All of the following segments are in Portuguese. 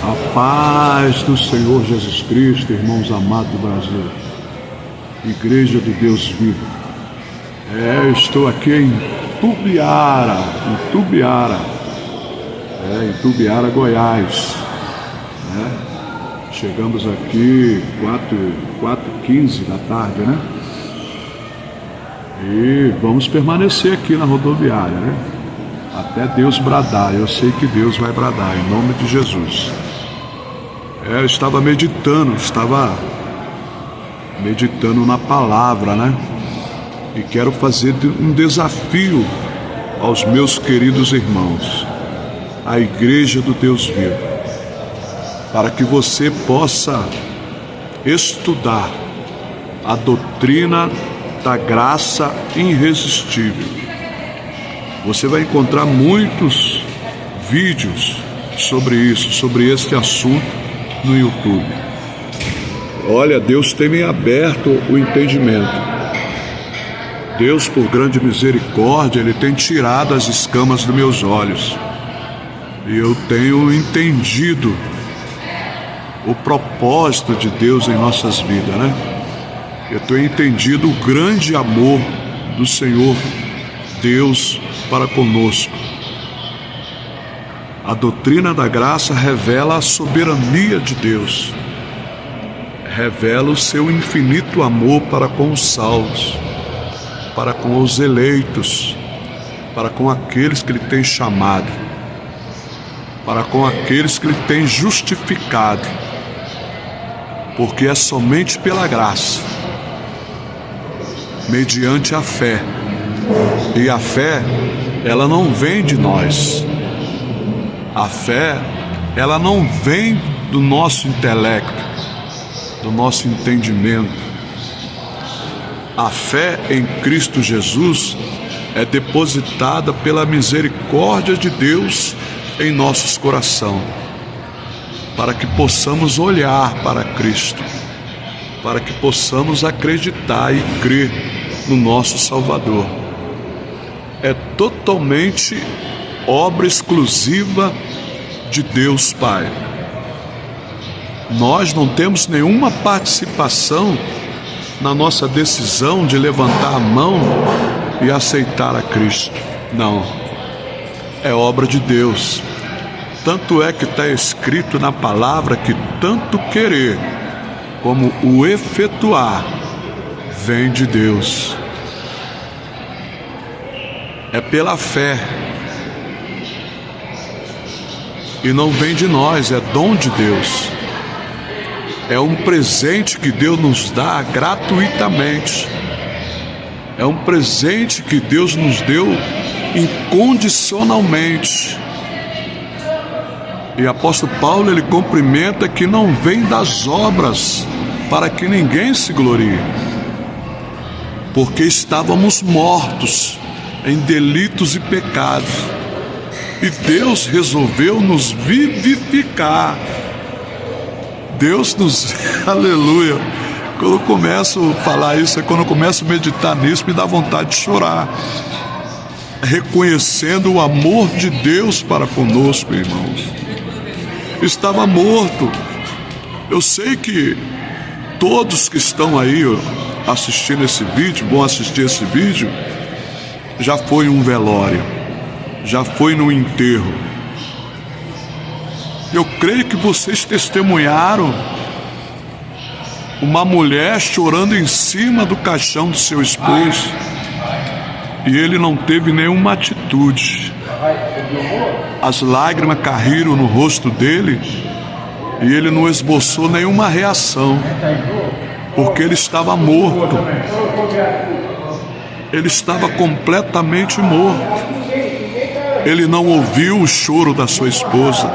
A paz do Senhor Jesus Cristo, irmãos amados do Brasil, Igreja do Deus Vivo. Estou aqui em Tubiara, Goiás. Chegamos aqui 4h15 da tarde, né? E vamos permanecer aqui na rodoviária, né? Até Deus bradar. Eu sei que Deus vai bradar, em nome de Jesus. Eu estava meditando na palavra, né? E quero fazer um desafio aos meus queridos irmãos, à Igreja do Deus Vivo, para que você possa estudar a doutrina da graça irresistível. Você vai encontrar muitos vídeos sobre isso, sobre este assunto no YouTube. Olha, Deus tem me aberto o entendimento. Deus, por grande misericórdia, Ele tem tirado as escamas dos meus olhos. E eu tenho entendido o propósito de Deus em nossas vidas, né? Eu tenho entendido o grande amor do Senhor Deus para conosco. A doutrina da graça revela a soberania de Deus, revela o seu infinito amor para com os salvos, para com os eleitos, para com aqueles que Ele tem chamado, para com aqueles que Ele tem justificado, porque é somente pela graça, mediante a fé. E a fé, ela não vem de nós. A fé, ela não vem do nosso intelecto, do nosso entendimento. A fé em Cristo Jesus é depositada pela misericórdia de Deus em nossos corações, para que possamos olhar para Cristo, para que possamos acreditar e crer no nosso Salvador. É totalmente obra exclusiva de Deus Pai. Nós não temos nenhuma participação na nossa decisão de levantar a mão e aceitar a Cristo. Não, é obra de Deus. Tanto é que está escrito na palavra que tanto querer como o efetuar vem de Deus. É pela fé. E não vem de nós, é dom de Deus. É um presente que Deus nos dá gratuitamente. É um presente que Deus nos deu incondicionalmente. E o apóstolo Paulo, ele cumprimenta que não vem das obras para que ninguém se glorie, porque estávamos mortos em delitos e pecados, e Deus resolveu nos vivificar. Deus nos... Aleluia! Quando eu começo a falar isso, quando eu começo a meditar nisso, me dá vontade de chorar, reconhecendo o amor de Deus para conosco, irmãos. Estava morto. Eu sei que todos que estão aí assistindo esse vídeo, vão assistir esse vídeo, já foi um velório, já foi no enterro. Eu creio que vocês testemunharam uma mulher chorando em cima do caixão do seu esposo, e ele não teve nenhuma atitude. As lágrimas caíram no rosto dele e ele não esboçou nenhuma reação, porque ele estava morto. Ele estava completamente morto. Ele não ouviu o choro da sua esposa.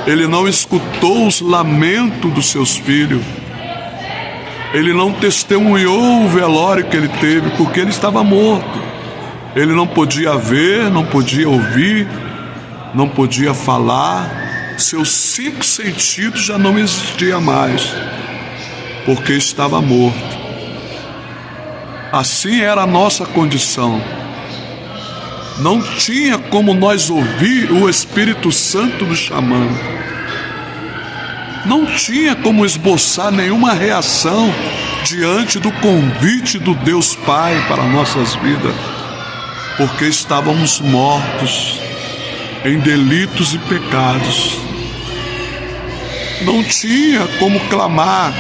Ele não escutou os lamentos dos seus filhos. Ele não testemunhou o velório que ele teve, porque ele estava morto. Ele não podia ver, não podia ouvir, não podia falar. Seus 5 sentidos já não existiam mais, porque estava morto. Assim era a nossa condição. Não tinha como nós ouvir o Espírito Santo nos chamando. não tinha como esboçar nenhuma reação diante do convite do Deus Pai para nossas vidas, porque estávamos mortos em delitos e pecados. Não tinha como clamar,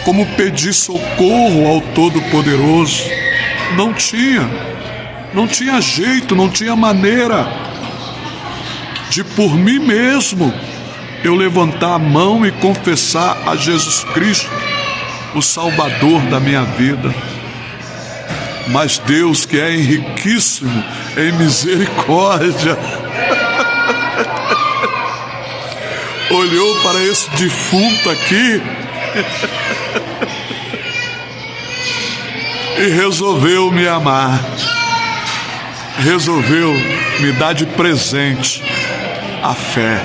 como pedir socorro ao Todo-Poderoso. Não tinha jeito, não tinha maneira de por mim mesmo eu levantar a mão e confessar a Jesus Cristo, o Salvador da minha vida. Mas Deus, que é riquíssimo em misericórdia, olhou para esse defunto aqui e resolveu me amar, resolveu me dar de presente a fé,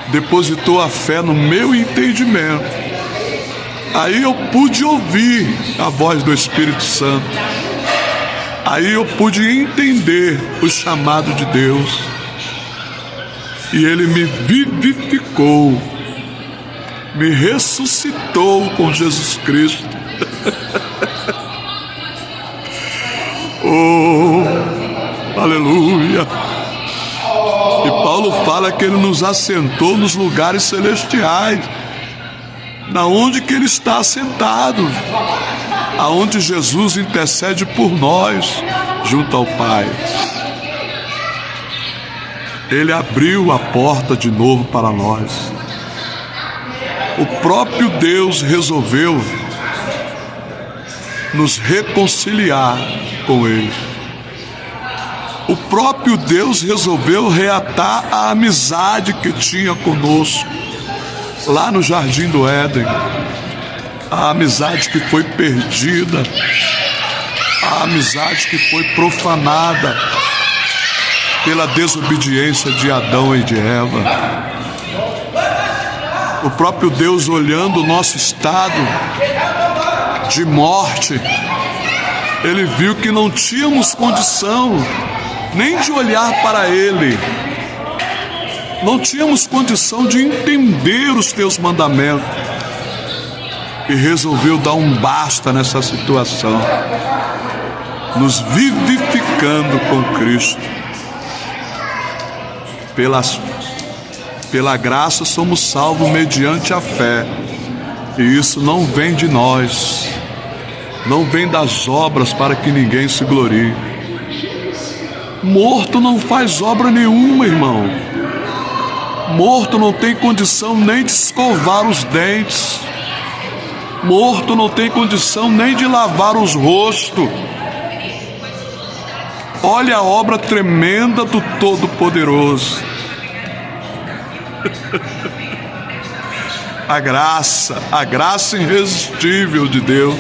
depositou a fé no meu entendimento. Aí eu pude ouvir a voz do Espírito Santo, aí eu pude entender o chamado de Deus, e Ele me vivificou, me ressuscitou com Jesus Cristo. Oh, aleluia! E Paulo fala que Ele nos assentou nos lugares celestiais, na onde que Ele está assentado, aonde Jesus intercede por nós junto ao Pai. Ele abriu a porta de novo para nós. O próprio Deus resolveu nos reconciliar com Ele. O próprio Deus resolveu reatar a amizade que tinha conosco lá no Jardim do Éden. A amizade que foi perdida, a amizade que foi profanada pela desobediência de Adão e de Eva. O próprio Deus, olhando o nosso estado de morte, Ele viu que não tínhamos condição nem de olhar para Ele, não tínhamos condição de entender os Teus mandamentos, e resolveu dar um basta nessa situação, nos vivificando com Cristo. Pela graça somos salvos mediante a fé, e isso não vem de nós, não vem das obras para que ninguém se glorie. Morto não faz obra nenhuma, irmão. Morto não tem condição nem de escovar os dentes. Morto não tem condição nem de lavar os rostos. Olha a obra tremenda do Todo-Poderoso. A graça irresistível de Deus.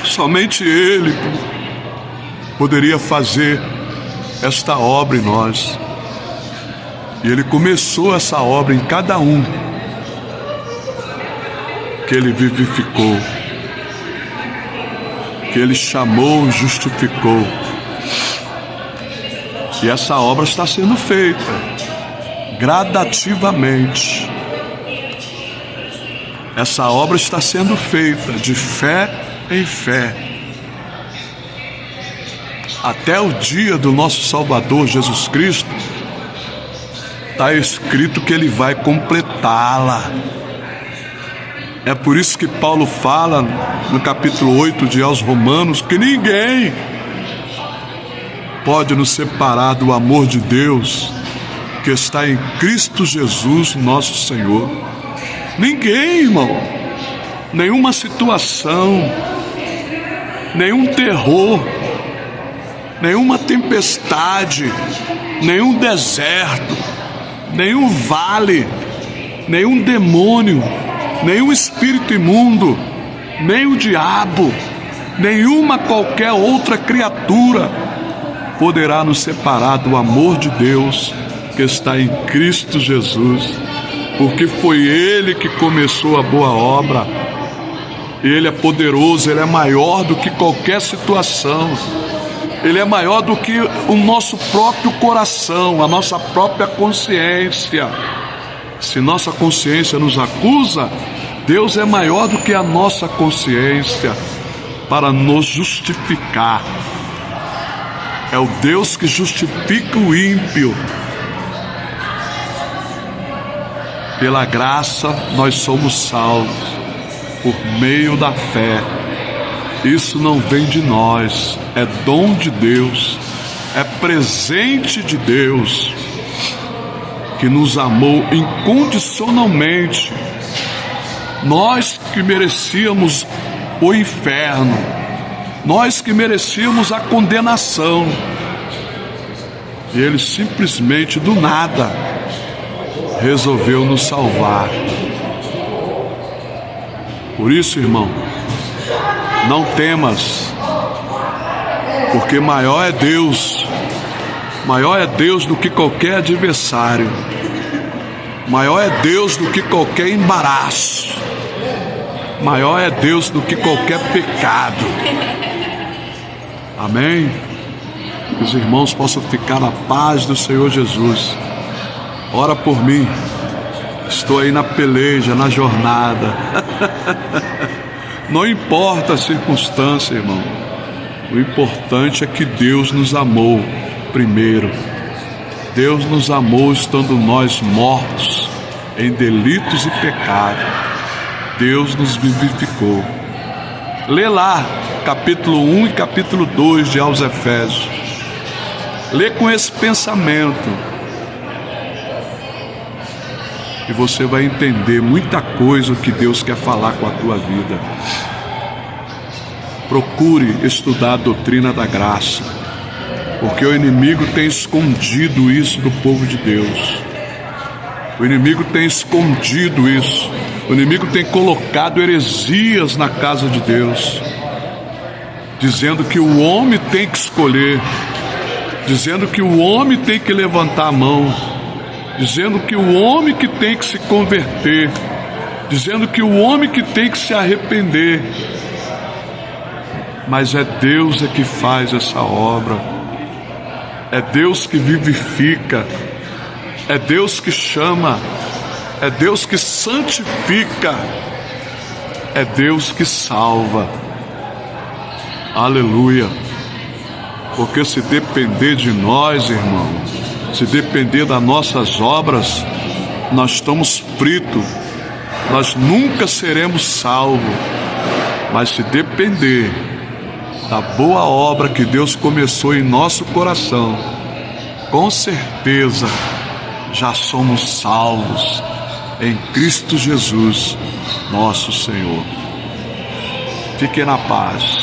Somente Ele poderia fazer esta obra em nós. E Ele começou essa obra em cada um que Ele vivificou, que Ele chamou e justificou. E essa obra está sendo feita gradativamente. Essa obra está sendo feita de fé em fé, até o dia do nosso Salvador Jesus Cristo. Está escrito que Ele vai completá-la. É por isso que Paulo fala no capítulo 8 de aos Romanos que ninguém pode nos separar do amor de Deus que está em Cristo Jesus, nosso Senhor. Ninguém, irmão. Nenhuma situação, nenhum terror, nenhuma tempestade, nenhum deserto, nenhum vale, nenhum demônio, nenhum espírito imundo, nem o diabo, nenhuma qualquer outra criatura poderá nos separar do amor de Deus que está em Cristo Jesus, porque foi Ele que começou a boa obra. Ele é poderoso, Ele é maior do que qualquer situação, Ele é maior do que o nosso próprio coração, a nossa própria consciência. Se nossa consciência nos acusa, Deus é maior do que a nossa consciência para nos justificar. É o Deus que justifica o ímpio. Pela graça nós somos salvos, por meio da fé. Isso não vem de nós, é dom de Deus, é presente de Deus, que nos amou incondicionalmente. Nós que merecíamos o inferno, nós que merecíamos a condenação, e Ele simplesmente do nada resolveu nos salvar. Por isso, irmão, não temas, porque maior é Deus do que qualquer adversário, maior é Deus do que qualquer embaraço, maior é Deus do que qualquer pecado. Amém? Que os irmãos possam ficar na paz do Senhor Jesus. Ora por mim, estou aí na peleja, na jornada. Não importa a circunstância, irmão. O importante é que Deus nos amou primeiro. Deus nos amou estando nós mortos em delitos e pecado. Deus nos vivificou. Lê lá, capítulo 1 e capítulo 2 de aos Efésios. Lê com esse pensamento. E você vai entender muita coisa que Deus quer falar com a tua vida. Procure estudar a doutrina da graça, porque o inimigo tem escondido isso do povo de Deus. O inimigo tem escondido isso. O inimigo tem colocado heresias na casa de Deus, dizendo que o homem tem que escolher, dizendo que o homem tem que levantar a mão, dizendo que o homem que tem que se converter, dizendo que o homem que tem que se arrepender. Mas é Deus que faz essa obra, é Deus que vivifica, é Deus que chama, é Deus que santifica, é Deus que salva. Aleluia! Porque se depender de nós, irmão, se depender das nossas obras, nós estamos fritos, nós nunca seremos salvos. Mas se depender da boa obra que Deus começou em nosso coração, com certeza já somos salvos em Cristo Jesus, nosso Senhor. Fique na paz.